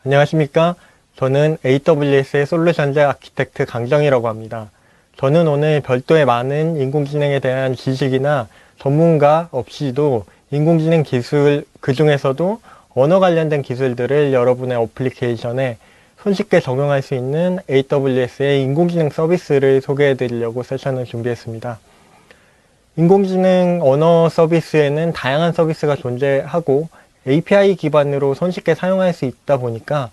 안녕하십니까? 저는 AWS의 솔루션즈 아키텍트 강정이라고 합니다. 저는 오늘 별도의 많은 인공지능에 대한 지식이나 전문가 없이도 인공지능 기술, 그 중에서도 언어 관련된 기술들을 여러분의 어플리케이션에 손쉽게 적용할 수 있는 AWS의 인공지능 서비스를 소개해 드리려고 세션을 준비했습니다. 인공지능 언어 서비스에는 다양한 서비스가 존재하고 API 기반으로 손쉽게 사용할 수 있다 보니까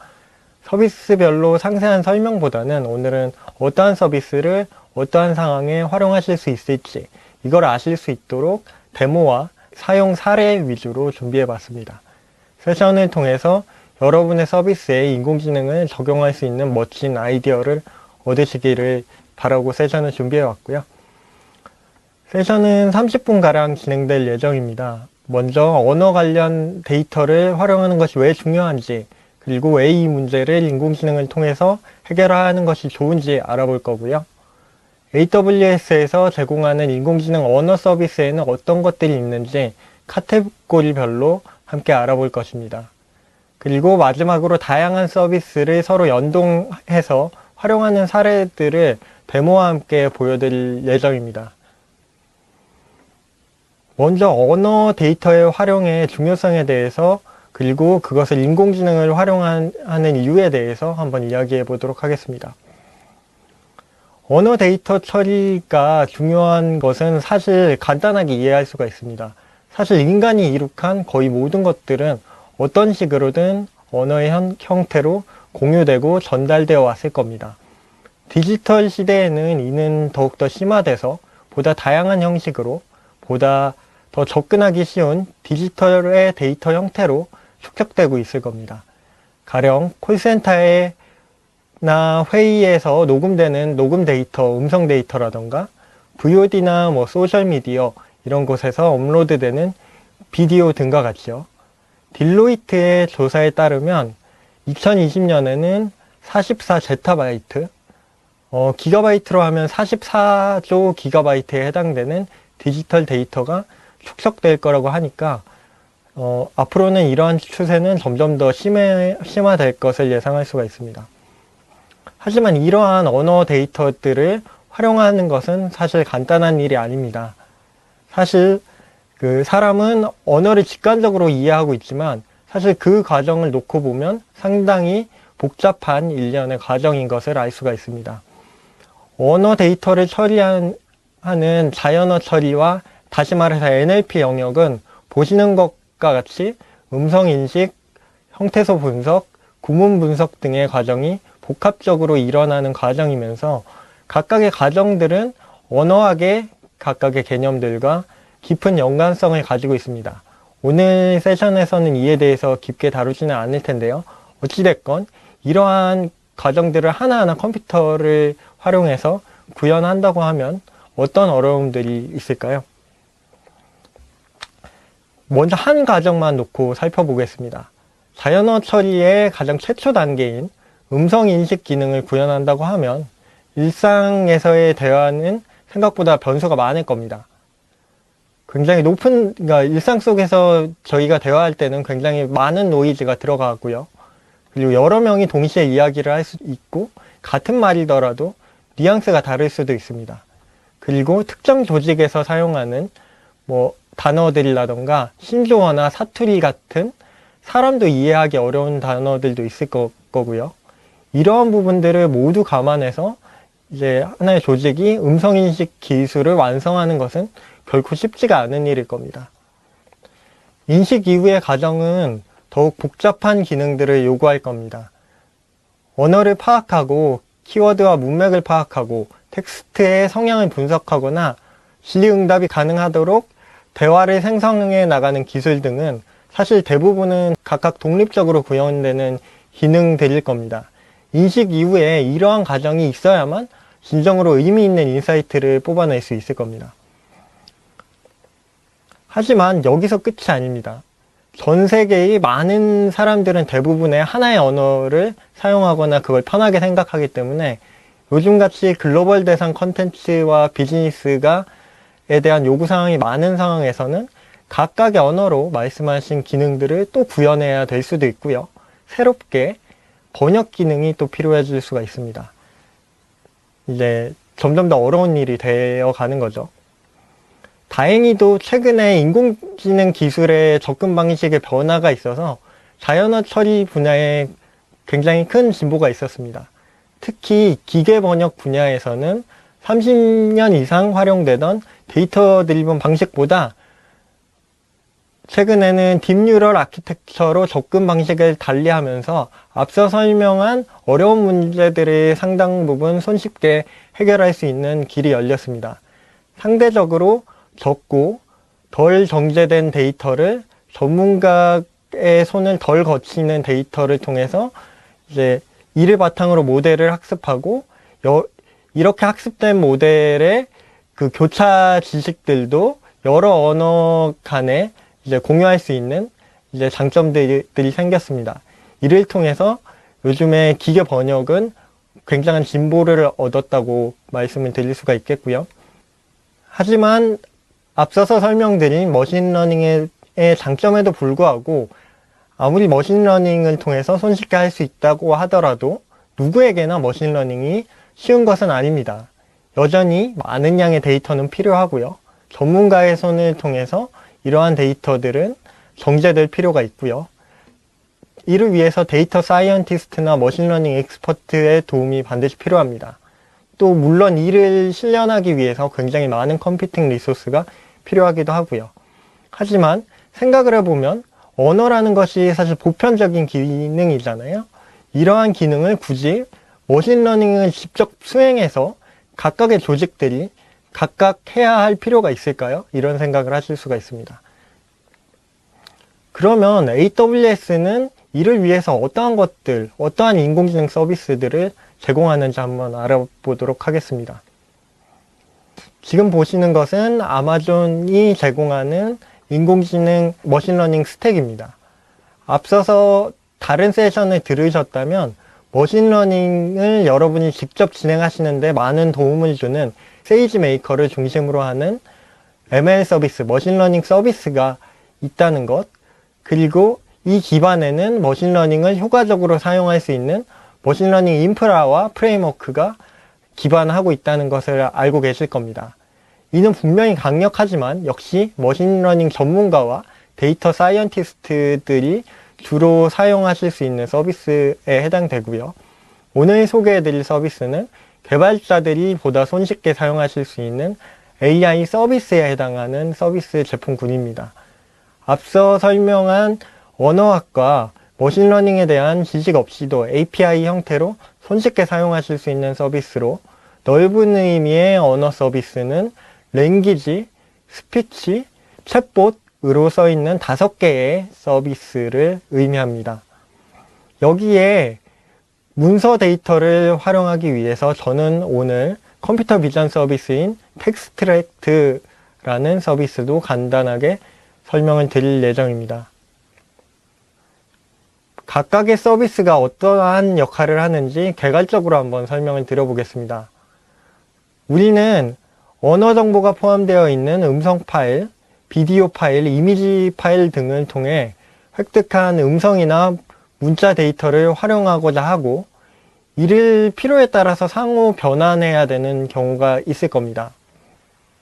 서비스별로 상세한 설명보다는 오늘은 어떠한 서비스를 어떠한 상황에 활용하실 수 있을지 이걸 아실 수 있도록 데모와 사용 사례 위주로 준비해 봤습니다. 세션을 통해서 여러분의 서비스에 인공지능을 적용할 수 있는 멋진 아이디어를 얻으시기를 바라고 세션을 준비해 왔고요. 세션은 30분가량 진행될 예정입니다. 먼저 언어 관련 데이터를 활용하는 것이 왜 중요한지, 그리고 왜 이 문제를 인공지능을 통해서 해결하는 것이 좋은지 알아볼 거고요. AWS에서 제공하는 인공지능 언어 서비스에는 어떤 것들이 있는지 카테고리별로 함께 알아볼 것입니다. 그리고 마지막으로 다양한 서비스를 서로 연동해서 활용하는 사례들을 데모와 함께 보여드릴 예정입니다. 먼저 언어 데이터의 활용의 중요성에 대해서 그리고 그것을 인공지능을 활용하는 이유에 대해서 한번 이야기해 보도록 하겠습니다. 언어 데이터 처리가 중요한 것은 사실 간단하게 이해할 수가 있습니다. 사실 인간이 이룩한 거의 모든 것들은 어떤 식으로든 언어의 형태로 공유되고 전달되어 왔을 겁니다. 디지털 시대에는 이는 더욱더 심화돼서 보다 다양한 형식으로 보다 더 접근하기 쉬운 디지털의 데이터 형태로 축적되고 있을 겁니다. 가령 콜센터나 회의에서 녹음되는 녹음 데이터, 음성 데이터라던가 VOD나 소셜미디어 이런 곳에서 업로드되는 비디오 등과 같죠. 딜로이트의 조사에 따르면 2020년에는 44제타바이트, 기가바이트로 하면 44조 기가바이트에 해당되는 디지털 데이터가 축적될 거라고 하니까 앞으로는 이러한 추세는 점점 더 심화될 것을 예상할 수가 있습니다. 하지만 이러한 언어 데이터들을 활용하는 것은 사실 간단한 일이 아닙니다. 사실 사람은 언어를 직관적으로 이해하고 있지만 사실 그 과정을 놓고 보면 상당히 복잡한 일련의 과정인 것을 알 수가 있습니다. 언어 데이터를 처리하는 자연어 처리와 다시 말해서 NLP 영역은 보시는 것과 같이 음성 인식, 형태소 분석, 구문 분석 등의 과정이 복합적으로 일어나는 과정이면서 각각의 과정들은 언어학의 각각의 개념들과 깊은 연관성을 가지고 있습니다. 오늘 세션에서는 이에 대해서 깊게 다루지는 않을 텐데요. 어찌됐건 이러한 과정들을 하나하나 컴퓨터를 활용해서 구현한다고 하면 어떤 어려움들이 있을까요? 먼저 한 가정만 놓고 살펴보겠습니다. 자연어 처리의 가장 최초 단계인 음성 인식 기능을 구현한다고 하면 일상에서의 대화는 생각보다 변수가 많을 겁니다. 굉장히 그러니까 일상 속에서 저희가 대화할 때는 굉장히 많은 노이즈가 들어가고요. 그리고 여러 명이 동시에 이야기를 할 수 있고 같은 말이더라도 뉘앙스가 다를 수도 있습니다. 그리고 특정 조직에서 사용하는 단어들이라던가 신조어나 사투리 같은 사람도 이해하기 어려운 단어들도 있을 거고요. 이러한 부분들을 모두 감안해서 이제 하나의 조직이 음성인식 기술을 완성하는 것은 결코 쉽지가 않은 일일 겁니다. 인식 이후의 과정은 더욱 복잡한 기능들을 요구할 겁니다. 언어를 파악하고 키워드와 문맥을 파악하고 텍스트의 성향을 분석하거나 질의응답이 가능하도록 대화를 생성해 나가는 기술 등은 사실 대부분은 각각 독립적으로 구현되는 기능들일 겁니다. 인식 이후에 이러한 과정이 있어야만 진정으로 의미 있는 인사이트를 뽑아낼 수 있을 겁니다. 하지만 여기서 끝이 아닙니다. 전 세계의 많은 사람들은 대부분의 하나의 언어를 사용하거나 그걸 편하게 생각하기 때문에 요즘같이 글로벌 대상 컨텐츠와 비즈니스에 대한 요구사항이 많은 상황에서는 각각의 언어로 말씀하신 기능들을 또 구현해야 될 수도 있고요. 새롭게 번역 기능이 또 필요해질 수가 있습니다. 이제 점점 더 어려운 일이 되어 가는 거죠. 다행히도 최근에 인공지능 기술의 접근 방식의 변화가 있어서 자연어 처리 분야에 굉장히 큰 진보가 있었습니다. 특히 기계 번역 분야에서는 30년 이상 활용되던 데이터 드리븐 방식보다 최근에는 딥뉴럴 아키텍처로 접근 방식을 달리하면서 앞서 설명한 어려운 문제들의 상당 부분 손쉽게 해결할 수 있는 길이 열렸습니다. 상대적으로 적고 덜 정제된 데이터를 전문가의 손을 덜 거치는 데이터를 통해서 이제 이를 바탕으로 모델을 학습하고 이렇게 학습된 모델의 그 교차 지식들도 여러 언어 간에 이제 공유할 수 있는 이제 장점들이 생겼습니다. 이를 통해서 요즘에 기계 번역은 굉장한 진보를 얻었다고 말씀을 드릴 수가 있겠고요. 하지만 앞서서 설명드린 머신러닝의 장점에도 불구하고 아무리 머신러닝을 통해서 손쉽게 할 수 있다고 하더라도 누구에게나 머신러닝이 쉬운 것은 아닙니다. 여전히 많은 양의 데이터는 필요하고요. 전문가의 손을 통해서 이러한 데이터들은 정제될 필요가 있고요. 이를 위해서 데이터 사이언티스트나 머신러닝 엑스퍼트의 도움이 반드시 필요합니다. 또 물론 이를 실현하기 위해서 굉장히 많은 컴퓨팅 리소스가 필요하기도 하고요. 하지만 생각을 해보면 언어라는 것이 사실 보편적인 기능이잖아요. 이러한 기능을 굳이 머신러닝을 직접 수행해서 각각의 조직들이 각각 해야 할 필요가 있을까요? 이런 생각을 하실 수가 있습니다. 그러면 AWS는 이를 위해서 어떠한 인공지능 서비스들을 제공하는지 한번 알아보도록 하겠습니다. 지금 보시는 것은 아마존이 제공하는 인공지능 머신러닝 스택입니다. 앞서서 다른 세션을 들으셨다면 머신러닝을 여러분이 직접 진행하시는데 많은 도움을 주는 세이지메이커를 중심으로 하는 ML 서비스, 머신러닝 서비스가 있다는 것, 그리고 이 기반에는 머신러닝을 효과적으로 사용할 수 있는 머신러닝 인프라와 프레임워크가 기반하고 있다는 것을 알고 계실 겁니다. 이는 분명히 강력하지만 역시 머신러닝 전문가와 데이터 사이언티스트들이 주로 사용하실 수 있는 서비스에 해당되고요. 오늘 소개해드릴 서비스는 개발자들이 보다 손쉽게 사용하실 수 있는 AI 서비스에 해당하는 서비스 제품군입니다. 앞서 설명한 언어학과 머신러닝에 대한 지식 없이도 API 형태로 손쉽게 사용하실 수 있는 서비스로, 넓은 의미의 언어 서비스는 랭귀지, 스피치, 챗봇으로 써있는 5개의 서비스를 의미합니다. 여기에 문서 데이터를 활용하기 위해서 저는 오늘 컴퓨터 비전 서비스인 텍스트랙트라는 서비스도 간단하게 설명을 드릴 예정입니다. 각각의 서비스가 어떠한 역할을 하는지 개괄적으로 한번 설명을 드려보겠습니다. 우리는 언어 정보가 포함되어 있는 음성 파일, 비디오 파일, 이미지 파일 등을 통해 획득한 음성이나 문자 데이터를 활용하고자 하고, 이를 필요에 따라서 상호 변환해야 되는 경우가 있을 겁니다.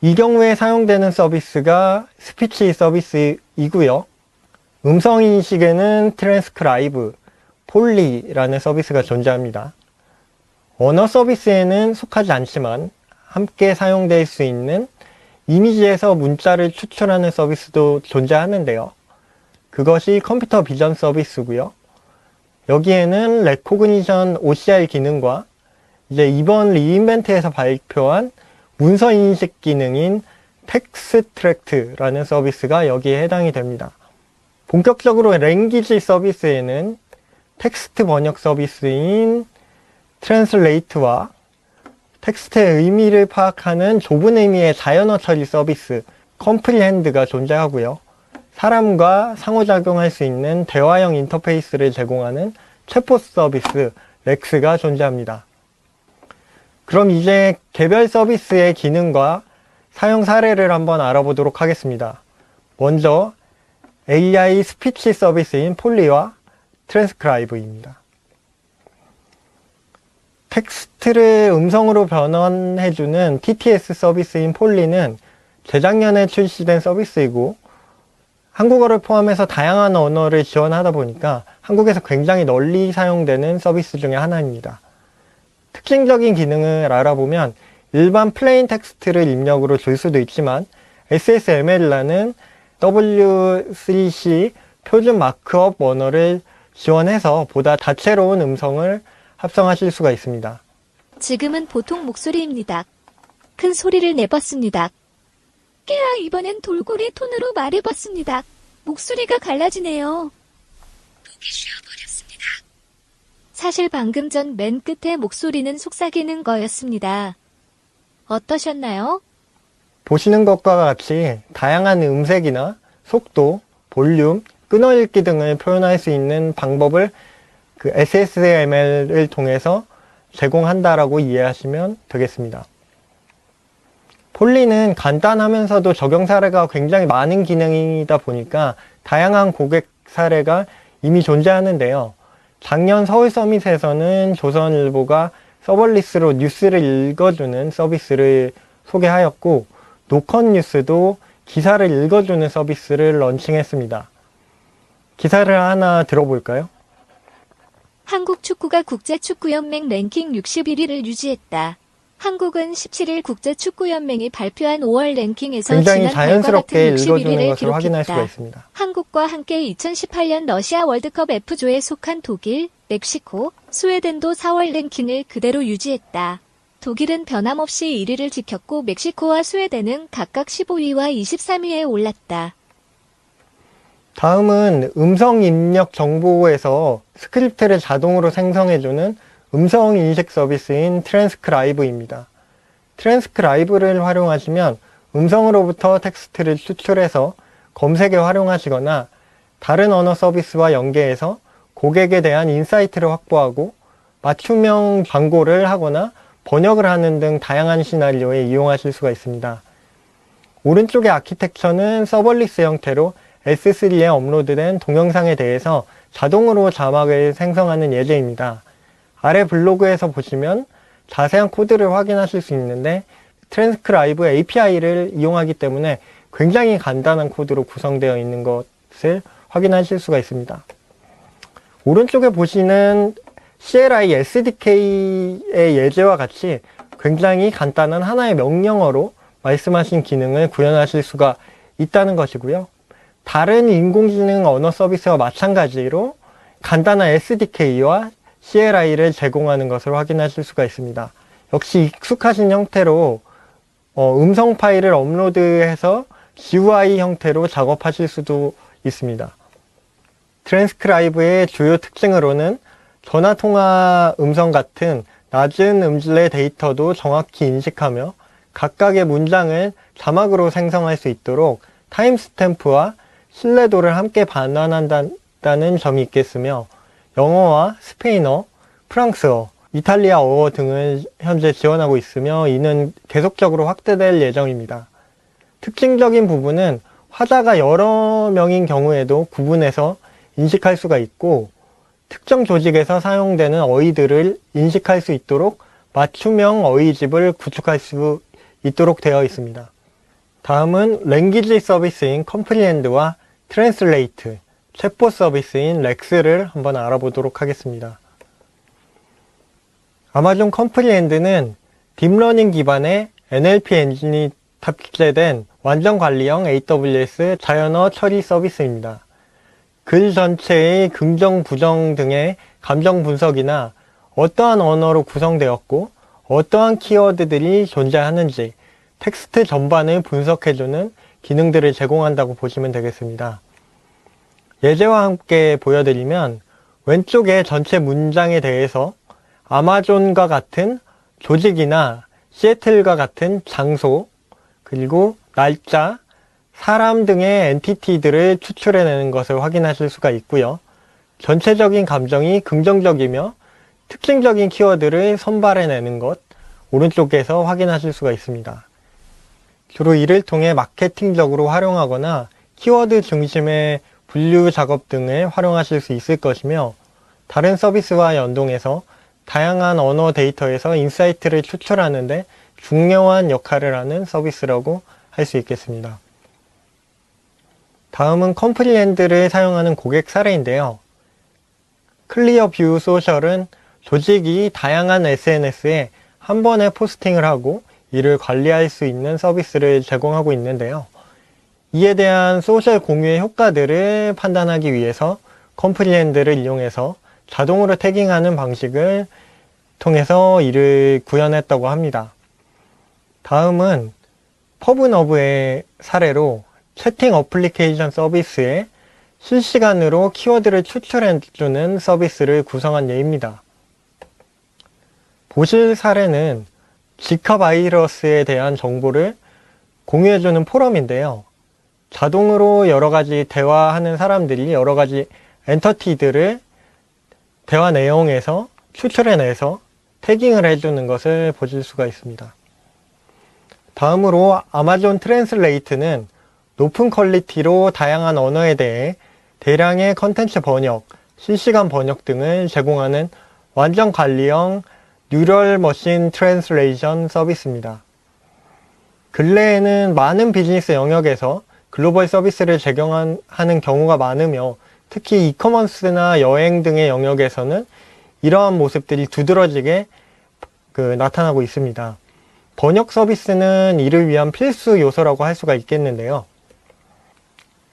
이 경우에 사용되는 서비스가 스피치 서비스이고요. 음성 인식에는 트랜스크라이브, 폴리라는 서비스가 존재합니다. 언어 서비스에는 속하지 않지만 함께 사용될 수 있는 이미지에서 문자를 추출하는 서비스도 존재하는데요. 그것이 컴퓨터 비전 서비스고요. 여기에는 레코그니션 OCR 기능과 이제 이번 리인벤트에서 발표한 문서 인식 기능인 텍스트랙트라는 서비스가 여기에 해당이 됩니다. 본격적으로 랭귀지 서비스에는 텍스트 번역 서비스인 트랜슬레이트와 텍스트의 의미를 파악하는 좁은 의미의 자연어 처리 서비스 컴프리헨드가 존재하고요. 사람과 상호작용할 수 있는 대화형 인터페이스를 제공하는 챗봇 서비스 렉스가 존재합니다. 그럼 이제 개별 서비스의 기능과 사용 사례를 한번 알아보도록 하겠습니다. 먼저 AI 스피치 서비스인 폴리와 트랜스크라이브입니다. 텍스트를 음성으로 변환해주는 TTS 서비스인 폴리는 재작년에 출시된 서비스이고 한국어를 포함해서 다양한 언어를 지원하다 보니까 한국에서 굉장히 널리 사용되는 서비스 중에 하나입니다. 특징적인 기능을 알아보면 일반 플레인 텍스트를 입력으로 줄 수도 있지만 SSML이라는 W3C 표준 마크업 언어를 지원해서 보다 다채로운 음성을 합성하실 수가 있습니다. 지금은 보통 목소리입니다. 큰 소리를 내봤습니다. 깨야 이번엔 돌고래 톤으로 말해봤습니다. 목소리가 갈라지네요. 목이 쉬어버렸습니다. 사실 방금 전 맨 끝에 목소리는 속삭이는 거였습니다. 어떠셨나요? 보시는 것과 같이 다양한 음색이나 속도, 볼륨, 끊어읽기 등을 표현할 수 있는 방법을 그 SSML을 통해서 제공한다라고 이해하시면 되겠습니다. 폴리는 간단하면서도 적용 사례가 굉장히 많은 기능이다 보니까 다양한 고객 사례가 이미 존재하는데요. 작년 서울 서밋에서는 조선일보가 서벌리스로 뉴스를 읽어주는 서비스를 소개하였고 노컷 뉴스도 기사를 읽어주는 서비스를 런칭했습니다. 기사를 하나 들어볼까요? 한국 축구가 국제축구연맹 랭킹 61위를 유지했다. 한국은 17일 국제축구연맹이 발표한 5월 랭킹에서 굉장히 지난 자연스럽게 달과 같은 읽어주는 61위를 것으로 확인할 수가 기록했다. 있습니다. 한국과 함께 2018년 러시아 월드컵 F조에 속한 독일, 멕시코, 스웨덴도 4월 랭킹을 그대로 유지했다. 독일은 변함없이 1위를 지켰고 멕시코와 스웨덴은 각각 15위와 23위에 올랐다. 다음은 음성 입력 정보에서 스크립트를 자동으로 생성해주는 음성 인식 서비스인 트랜스크라이브입니다. 트랜스크라이브를 활용하시면 음성으로부터 텍스트를 추출해서 검색에 활용하시거나 다른 언어 서비스와 연계해서 고객에 대한 인사이트를 확보하고 맞춤형 광고를 하거나 번역을 하는 등 다양한 시나리오에 이용하실 수가 있습니다. 오른쪽의 아키텍처는 서벌리스 형태로 S3에 업로드된 동영상에 대해서 자동으로 자막을 생성하는 예제입니다. 아래 블로그에서 보시면 자세한 코드를 확인하실 수 있는데 트랜스크라이브 API를 이용하기 때문에 굉장히 간단한 코드로 구성되어 있는 것을 확인하실 수가 있습니다. 오른쪽에 보시는 CLI SDK의 예제와 같이 굉장히 간단한 하나의 명령어로 말씀하신 기능을 구현하실 수가 있다는 것이고요. 다른 인공지능 언어 서비스와 마찬가지로 간단한 SDK와 CLI를 제공하는 것을 확인하실 수가 있습니다. 역시 익숙하신 형태로 음성 파일을 업로드해서 GUI 형태로 작업하실 수도 있습니다. 트랜스크라이브의 주요 특징으로는 전화통화 음성 같은 낮은 음질의 데이터도 정확히 인식하며 각각의 문장을 자막으로 생성할 수 있도록 타임스탬프와 신뢰도를 함께 반환한다는 점이 있겠으며 영어와 스페인어, 프랑스어, 이탈리아어 등을 현재 지원하고 있으며 이는 계속적으로 확대될 예정입니다. 특징적인 부분은 화자가 여러 명인 경우에도 구분해서 인식할 수가 있고 특정 조직에서 사용되는 어휘들을 인식할 수 있도록 맞춤형 어휘집을 구축할 수 있도록 되어 있습니다. 다음은 랭귀지 서비스인 컴프리엔드와 트랜슬레이트, 챗봇 서비스인 렉스를 한번 알아보도록 하겠습니다. 아마존 컴프리엔드는 딥러닝 기반의 NLP 엔진이 탑재된 완전 관리형 AWS 자연어 처리 서비스입니다. 글 전체의 긍정, 부정 등의 감정 분석이나 어떠한 언어로 구성되었고 어떠한 키워드들이 존재하는지 텍스트 전반을 분석해주는 기능들을 제공한다고 보시면 되겠습니다. 예제와 함께 보여드리면 왼쪽에 전체 문장에 대해서 아마존과 같은 조직이나 시애틀과 같은 장소, 그리고 날짜, 사람 등의 엔티티들을 추출해내는 것을 확인하실 수가 있고요. 전체적인 감정이 긍정적이며 특징적인 키워드를 선발해내는 것, 오른쪽에서 확인하실 수가 있습니다. 주로 이를 통해 마케팅적으로 활용하거나 키워드 중심의 분류 작업 등을 활용하실 수 있을 것이며 다른 서비스와 연동해서 다양한 언어 데이터에서 인사이트를 추출하는데 중요한 역할을 하는 서비스라고 할 수 있겠습니다. 다음은 컴프리엔드를 사용하는 고객 사례인데요. 클리어뷰 소셜은 조직이 다양한 SNS에 한 번에 포스팅을 하고 이를 관리할 수 있는 서비스를 제공하고 있는데요. 이에 대한 소셜 공유의 효과들을 판단하기 위해서 컴프리엔드를 이용해서 자동으로 태깅하는 방식을 통해서 이를 구현했다고 합니다. 다음은 퍼브너브의 사례로 채팅 어플리케이션 서비스에 실시간으로 키워드를 추출해주는 서비스를 구성한 예입니다. 보실 사례는 지카 바이러스에 대한 정보를 공유해주는 포럼인데요. 자동으로 여러가지 대화하는 사람들이 여러가지 엔터티들을 대화 내용에서 추출해내서 태깅을 해주는 것을 보실 수가 있습니다. 다음으로 아마존 트랜슬레이트는 높은 퀄리티로 다양한 언어에 대해 대량의 컨텐츠 번역, 실시간 번역 등을 제공하는 완전 관리형 뉴럴 머신 트랜슬레이션 서비스입니다. 근래에는 많은 비즈니스 영역에서 글로벌 서비스를 제공하는 경우가 많으며 특히 이커머스나 여행 등의 영역에서는 이러한 모습들이 두드러지게 나타나고 있습니다. 번역 서비스는 이를 위한 필수 요소라고 할 수가 있겠는데요.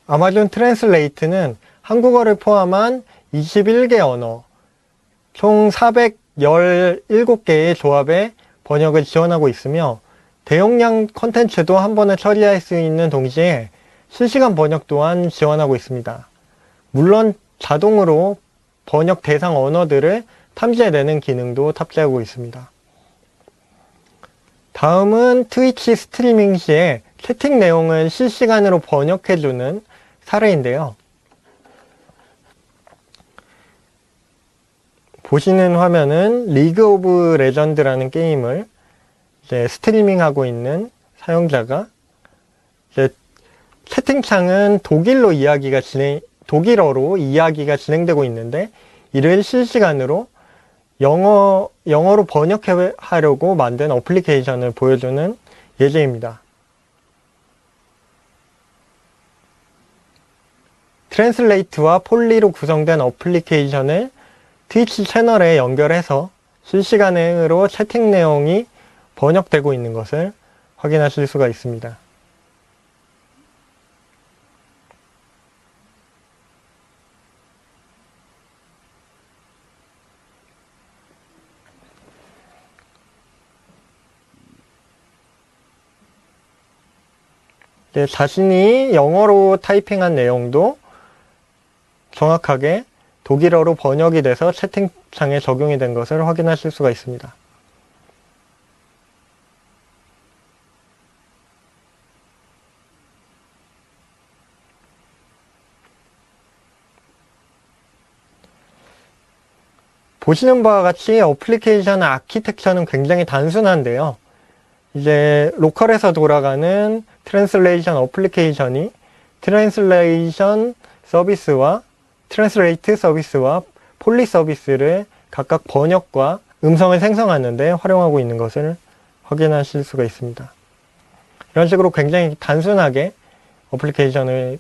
아마존 트랜슬레이트는 한국어를 포함한 21개 언어, 총 417개의 조합의 번역을 지원하고 있으며 대용량 콘텐츠도 한 번에 처리할 수 있는 동시에 실시간 번역 또한 지원하고 있습니다. 물론 자동으로 번역 대상 언어들을 탐지해내는 기능도 탑재하고 있습니다. 다음은 트위치 스트리밍 시에 채팅 내용을 실시간으로 번역해주는 사례인데요. 보시는 화면은 리그 오브 레전드라는 게임을 이제 스트리밍하고 있는 사용자가 이제 채팅창은 독일어로 이야기가 진행되고 있는데 이를 실시간으로 영어로 번역하려고 만든 어플리케이션을 보여주는 예제입니다. 트랜슬레이트와 폴리로 구성된 어플리케이션을 트위치 채널에 연결해서 실시간으로 채팅 내용이 번역되고 있는 것을 확인하실 수가 있습니다. 자신이 영어로 타이핑한 내용도 정확하게 독일어로 번역이 돼서 채팅창에 적용이 된 것을 확인하실 수가 있습니다. 보시는 바와 같이 어플리케이션 아키텍처는 굉장히 단순한데요. 이제 로컬에서 돌아가는 트랜슬레이션 어플리케이션이 트랜슬레이션 서비스와 트랜슬레이트 서비스와 폴리 서비스를 각각 번역과 음성을 생성하는 데 활용하고 있는 것을 확인하실 수가 있습니다. 이런 식으로 굉장히 단순하게 어플리케이션을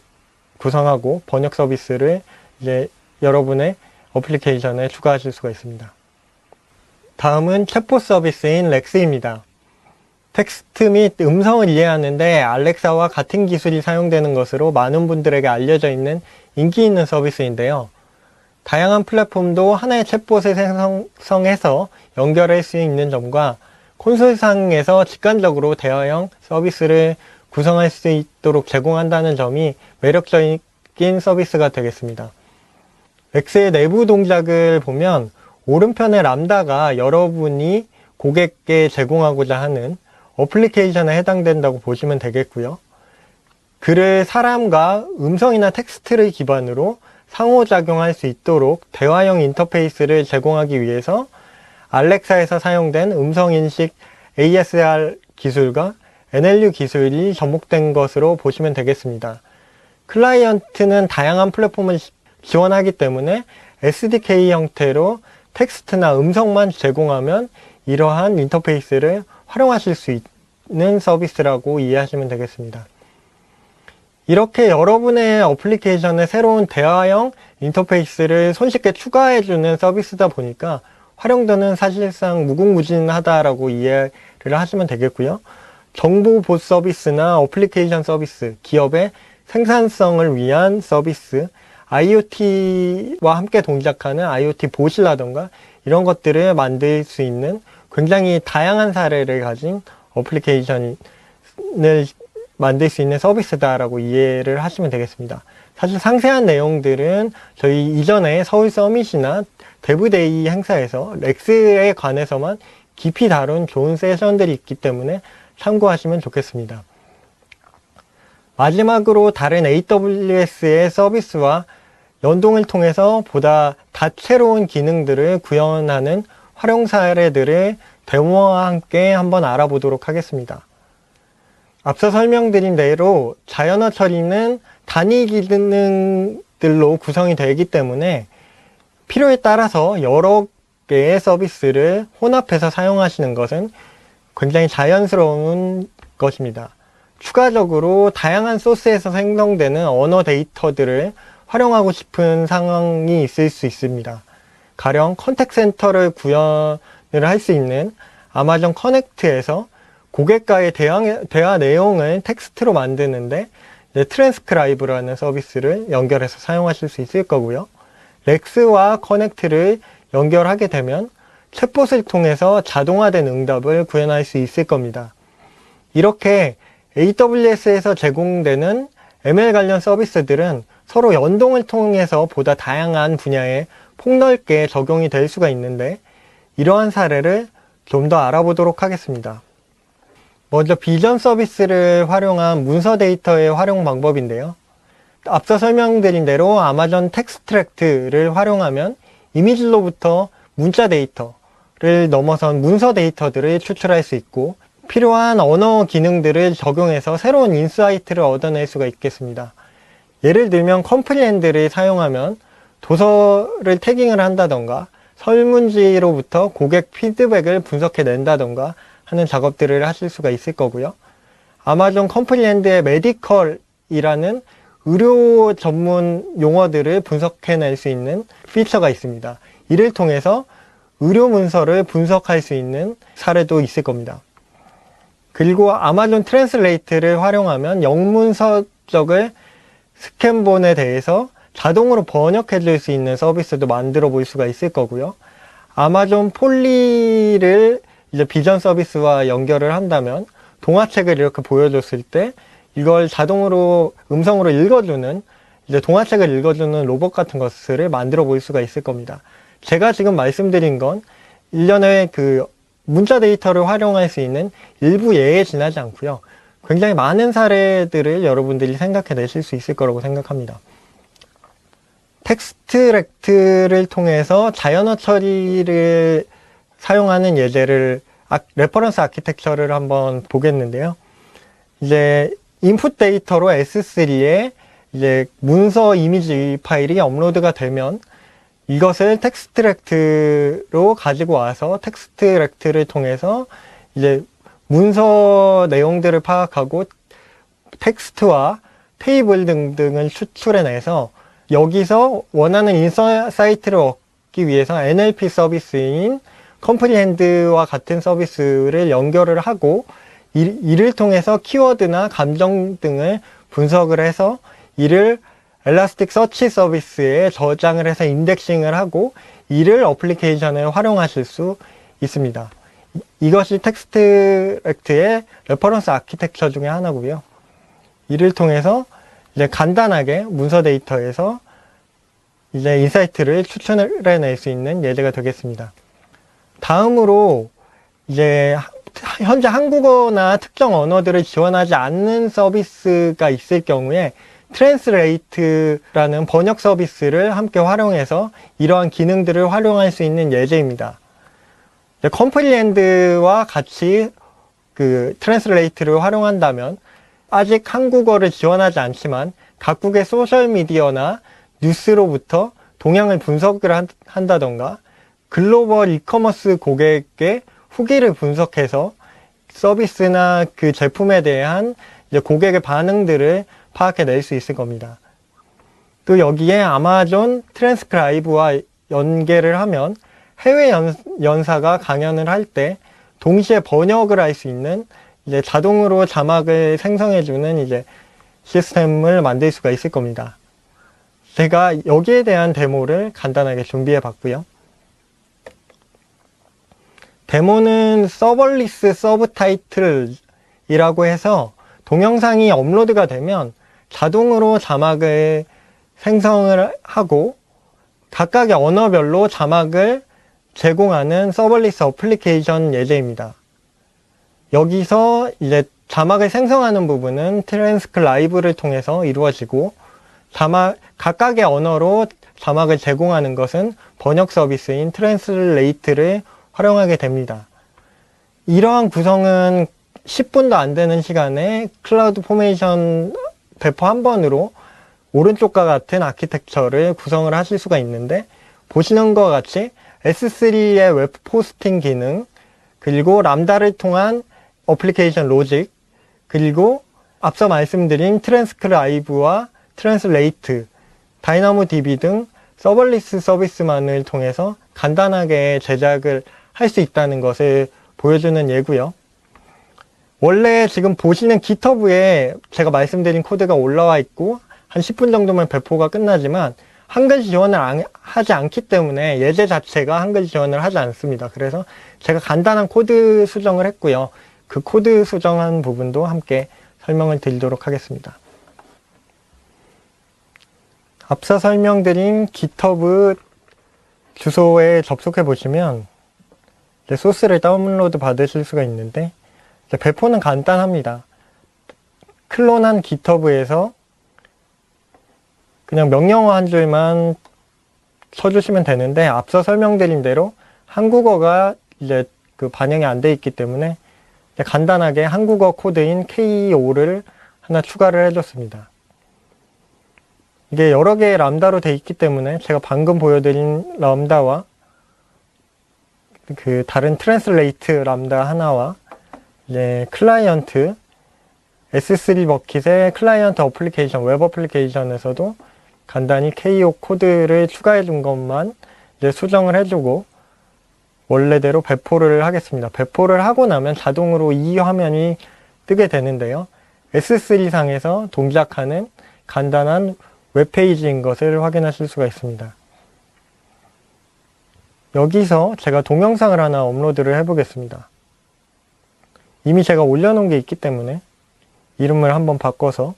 구성하고 번역 서비스를 이제 여러분의 어플리케이션에 추가하실 수가 있습니다. 다음은 챗봇 서비스인 렉스입니다. 텍스트 및 음성을 이해하는데 알렉사와 같은 기술이 사용되는 것으로 많은 분들에게 알려져 있는 인기 있는 서비스인데요. 다양한 플랫폼도 하나의 챗봇을 생성해서 연결할 수 있는 점과 콘솔상에서 직관적으로 대화형 서비스를 구성할 수 있도록 제공한다는 점이 매력적인 서비스가 되겠습니다. 렉스의 내부 동작을 보면 오른편의 람다가 여러분이 고객께 제공하고자 하는 어플리케이션에 해당된다고 보시면 되겠고요. 글을 사람과 음성이나 텍스트를 기반으로 상호작용할 수 있도록 대화형 인터페이스를 제공하기 위해서 알렉사에서 사용된 음성인식 ASR 기술과 NLU 기술이 접목된 것으로 보시면 되겠습니다. 클라이언트는 다양한 플랫폼을 지원하기 때문에 SDK 형태로 텍스트나 음성만 제공하면 이러한 인터페이스를 활용하실 수 있는 서비스라고 이해하시면 되겠습니다. 이렇게 여러분의 어플리케이션에 새로운 대화형 인터페이스를 손쉽게 추가해주는 서비스다 보니까 활용도는 사실상 무궁무진하다라고 이해를 하시면 되겠고요. 정보 보수 서비스나 어플리케이션 서비스, 기업의 생산성을 위한 서비스, IoT와 함께 동작하는 IoT 보시라던가 이런 것들을 만들 수 있는 굉장히 다양한 사례를 가진 어플리케이션을 만들 수 있는 서비스다라고 이해를 하시면 되겠습니다. 사실 상세한 내용들은 저희 이전에 서울 서밋이나 데브데이 행사에서 렉스에 관해서만 깊이 다룬 좋은 세션들이 있기 때문에 참고하시면 좋겠습니다. 마지막으로 다른 AWS의 서비스와 연동을 통해서 보다 다채로운 기능들을 구현하는 활용 사례들을 데모와 함께 한번 알아보도록 하겠습니다. 앞서 설명드린 대로 자연어 처리는 단위 기능들로 구성이 되기 때문에 필요에 따라서 여러 개의 서비스를 혼합해서 사용하시는 것은 굉장히 자연스러운 것입니다. 추가적으로 다양한 소스에서 생성되는 언어 데이터들을 활용하고 싶은 상황이 있을 수 있습니다. 가령 컨택트 센터를 구현을 할 수 있는 아마존 커넥트에서 고객과의 대화 내용을 텍스트로 만드는데 트랜스크라이브라는 서비스를 연결해서 사용하실 수 있을 거고요. 렉스와 커넥트를 연결하게 되면 챗봇을 통해서 자동화된 응답을 구현할 수 있을 겁니다. 이렇게 AWS에서 제공되는 ML 관련 서비스들은 서로 연동을 통해서 보다 다양한 분야에 폭넓게 적용이 될 수가 있는데 이러한 사례를 좀 더 알아보도록 하겠습니다. 먼저 비전 서비스를 활용한 문서 데이터의 활용 방법인데요. 앞서 설명드린 대로 아마존 텍스트랙트를 활용하면 이미지로부터 문자 데이터를 넘어선 문서 데이터들을 추출할 수 있고 필요한 언어 기능들을 적용해서 새로운 인사이트를 얻어낼 수가 있겠습니다. 예를 들면 컴프리엔드를 사용하면 도서를 태깅을 한다던가 설문지로부터 고객 피드백을 분석해 낸다던가 하는 작업들을 하실 수가 있을 거고요. 아마존 컴프리엔드의 메디컬이라는 의료 전문 용어들을 분석해낼 수 있는 피처가 있습니다. 이를 통해서 의료 문서를 분석할 수 있는 사례도 있을 겁니다. 그리고 아마존 트랜슬레이트를 활용하면 영문서적을 스캔본에 대해서 자동으로 번역해 줄 수 있는 서비스도 만들어 볼 수가 있을 거고요. 아마존 폴리를 이제 비전 서비스와 연결을 한다면 동화책을 이렇게 보여줬을 때 이걸 자동으로 음성으로 읽어주는 이제 동화책을 읽어주는 로봇 같은 것을 만들어 볼 수가 있을 겁니다. 제가 지금 말씀드린 건 일련의 그 문자 데이터를 활용할 수 있는 일부 예에 지나지 않고요. 굉장히 많은 사례들을 여러분들이 생각해 내실 수 있을 거라고 생각합니다. 텍스트렉트를 통해서 자연어 처리를 사용하는 예제를 레퍼런스 아키텍처를 한번 보겠는데요. 이제 인풋 데이터로 S3에 이제 문서 이미지 파일이 업로드가 되면 이것을 텍스트렉트로 가지고 와서 텍스트렉트를 통해서 이제 문서 내용들을 파악하고 텍스트와 테이블 등등을 추출해내서 여기서 원하는 인사이트를 얻기 위해서 NLP 서비스인 컴프리헨드와 같은 서비스를 연결을 하고 이를 통해서 키워드나 감정 등을 분석을 해서 이를 엘라스틱 서치 서비스에 저장을 해서 인덱싱을 하고 이를 어플리케이션에 활용하실 수 있습니다. 이것이 텍스트렉트의 레퍼런스 아키텍처 중에 하나고요. 이를 통해서 이제 간단하게 문서 데이터에서 이제 인사이트를 추출해낼 수 있는 예제가 되겠습니다. 다음으로 이제 현재 한국어나 특정 언어들을 지원하지 않는 서비스가 있을 경우에 트랜스레이트라는 번역 서비스를 함께 활용해서 이러한 기능들을 활용할 수 있는 예제입니다. 컴프리엔드와 같이 그 트랜스레이트를 활용한다면 아직 한국어를 지원하지 않지만 각국의 소셜미디어나 뉴스로부터 동향을 분석을 한다던가 글로벌 이커머스 고객의 후기를 분석해서 서비스나 그 제품에 대한 이제 고객의 반응들을 파악해낼 수 있을 겁니다. 또 여기에 아마존 트랜스크라이브와 연계를 하면 해외 연사가 강연을 할 때 동시에 번역을 할 수 있는 이제 자동으로 자막을 생성해주는 이제 시스템을 만들 수가 있을 겁니다. 제가 여기에 대한 데모를 간단하게 준비해 봤고요. 데모는 서벌리스 서브타이틀이라고 해서 동영상이 업로드가 되면 자동으로 자막을 생성을 하고 각각의 언어별로 자막을 제공하는 서벌리스 어플리케이션 예제입니다. 여기서 이제 자막을 생성하는 부분은 트랜스크라이브를 통해서 이루어지고 각각의 언어로 자막을 제공하는 것은 번역 서비스인 트랜슬레이트를 활용하게 됩니다. 이러한 구성은 10분도 안 되는 시간에 클라우드 포메이션 배포 한 번으로 오른쪽과 같은 아키텍처를 구성을 하실 수가 있는데, 보시는 것과 같이 S3의 웹 포스팅 기능, 그리고 람다를 통한 어플리케이션 로직, 그리고 앞서 말씀드린 트랜스크라이브와 트랜슬레이트, 다이나모DB 등 서벌리스 서비스만을 통해서 간단하게 제작을 할 수 있다는 것을 보여주는 예고요. 원래 지금 보시는 GitHub에 제가 말씀드린 코드가 올라와 있고 한 10분 정도면 배포가 끝나지만 한글 지원을 하지 않기 때문에 예제 자체가 한글 지원을 하지 않습니다. 그래서 제가 간단한 코드 수정을 했고요. 그 코드 수정한 부분도 함께 설명을 드리도록 하겠습니다. 앞서 설명드린 GitHub 주소에 접속해 보시면 소스를 다운로드 받으실 수가 있는데, 배포는 간단합니다. 클론한 GitHub에서 그냥 명령어 한 줄만 쳐주시면 되는데, 앞서 설명드린 대로 한국어가 이제 그 반영이 안 돼 있기 때문에 간단하게 한국어 코드인 KO를 하나 추가를 해줬습니다. 이게 여러 개의 람다로 돼 있기 때문에 제가 방금 보여드린 람다와 그 다른 트랜슬레이트 람다 하나와 이제 클라이언트 S3 버킷의 클라이언트 어플리케이션, 웹 어플리케이션에서도 간단히 KO 코드를 추가해 준 것만 이제 수정을 해주고 원래대로 배포를 하겠습니다. 배포를 하고 나면 자동으로 이 화면이 뜨게 되는데요. S3 상에서 동작하는 간단한 웹페이지인 것을 확인하실 수가 있습니다. 여기서 제가 동영상을 하나 업로드를 해보겠습니다. 이미 제가 올려놓은 게 있기 때문에 이름을 한번 바꿔서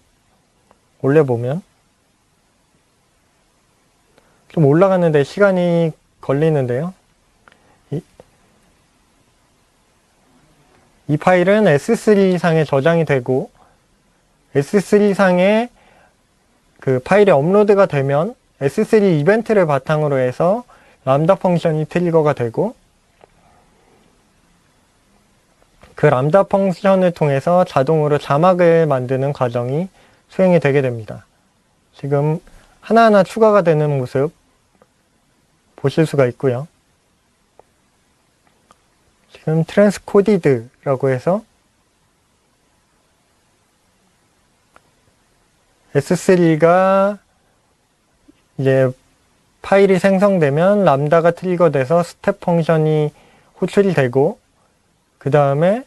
올려보면 좀 올라가는데 시간이 걸리는데요. 이 파일은 S3 상에 저장이 되고 S3 상에 그 파일이 업로드가 되면 S3 이벤트를 바탕으로 해서 람다 펑션이 트리거가 되고 그 람다 펑션을 통해서 자동으로 자막을 만드는 과정이 수행이 되게 됩니다. 지금 하나하나 추가가 되는 모습 보실 수가 있고요. 지금 트랜스코디드라고 해서 S3가 이제 파일이 생성되면 람다가 트리거돼서 스텝 펑션이 호출이 되고 그 다음에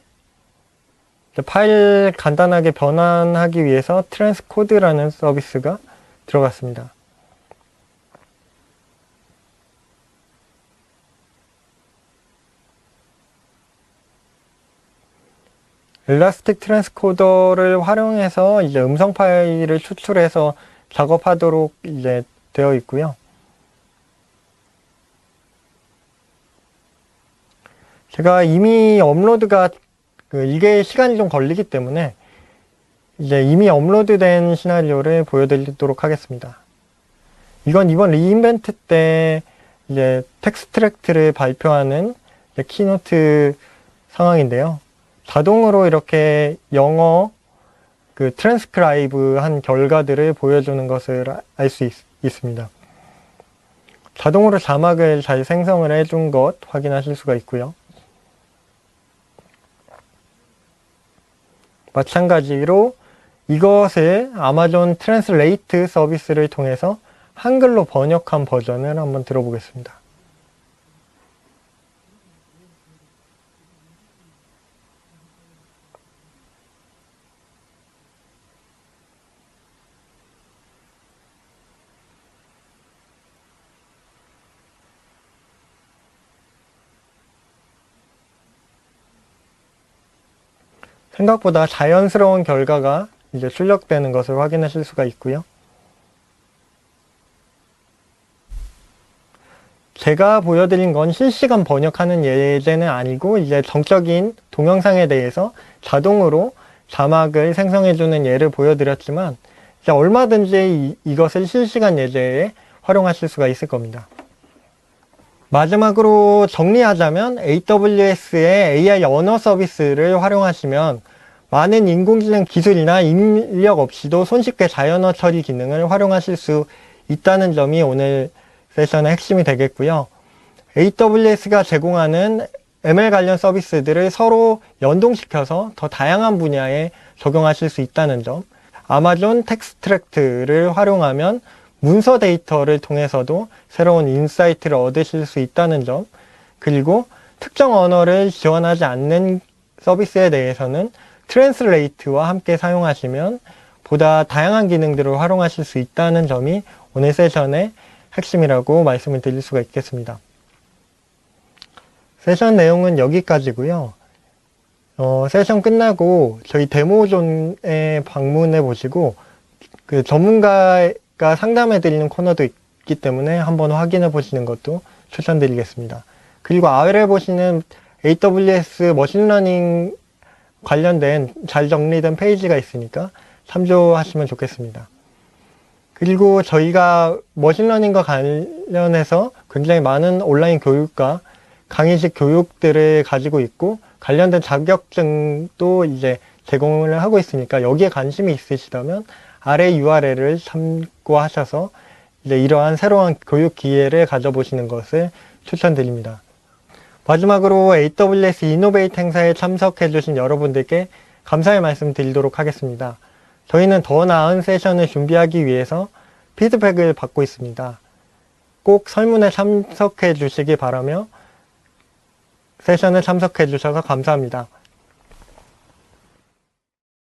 파일 간단하게 변환하기 위해서 트랜스코드라는 서비스가 들어갔습니다. 엘라스틱 트랜스코더를 활용해서 이제 음성 파일을 추출해서 작업하도록 이제 되어 있고요. 제가 이미 업로드가 이게 시간이 좀 걸리기 때문에 이제 이미 업로드된 시나리오를 보여드리도록 하겠습니다. 이건 이번 리인벤트 때 이제 텍스트랙트를 발표하는 키노트 상황인데요. 자동으로 이렇게 영어 그 트랜스크라이브 한 결과들을 보여주는 것을 알 수 있습니다. 자동으로 자막을 잘 생성을 해준 것 확인하실 수가 있고요. 마찬가지로 이것을 아마존 트랜스레이트 서비스를 통해서 한글로 번역한 버전을 한번 들어보겠습니다. 생각보다 자연스러운 결과가 이제 출력되는 것을 확인하실 수가 있고요. 제가 보여드린 건 실시간 번역하는 예제는 아니고 이제 정적인 동영상에 대해서 자동으로 자막을 생성해주는 예를 보여드렸지만 이제 얼마든지 이것을 실시간 예제에 활용하실 수가 있을 겁니다. 마지막으로 정리하자면 AWS의 AI 언어 서비스를 활용하시면 많은 인공지능 기술이나 인력 없이도 손쉽게 자연어 처리 기능을 활용하실 수 있다는 점이 오늘 세션의 핵심이 되겠고요. AWS가 제공하는 ML 관련 서비스들을 서로 연동시켜서 더 다양한 분야에 적용하실 수 있다는 점, 아마존 텍스트랙트를 활용하면 문서 데이터를 통해서도 새로운 인사이트를 얻으실 수 있다는 점, 그리고 특정 언어를 지원하지 않는 서비스에 대해서는 트랜스레이트와 함께 사용하시면 보다 다양한 기능들을 활용하실 수 있다는 점이 오늘 세션의 핵심이라고 말씀을 드릴 수가 있겠습니다. 세션 내용은 여기까지고요. 세션 끝나고 저희 데모존에 방문해 보시고 그 전문가가 상담해 드리는 코너도 있기 때문에 한번 확인해 보시는 것도 추천드리겠습니다. 그리고 아래에 보시는 AWS 머신러닝 관련된 잘 정리된 페이지가 있으니까 참조하시면 좋겠습니다. 그리고 저희가 머신러닝과 관련해서 굉장히 많은 온라인 교육과 강의식 교육들을 가지고 있고 관련된 자격증도 이제 제공을 하고 있으니까 여기에 관심이 있으시다면 아래 URL을 참고하셔서 이제 이러한 새로운 교육 기회를 가져보시는 것을 추천드립니다. 마지막으로 AWS 이노베이트 행사에 참석해 주신 여러분들께 감사의 말씀 드리도록 하겠습니다. 저희는 더 나은 세션을 준비하기 위해서 피드백을 받고 있습니다. 꼭 설문에 참석해 주시기 바라며 세션에 참석해 주셔서 감사합니다.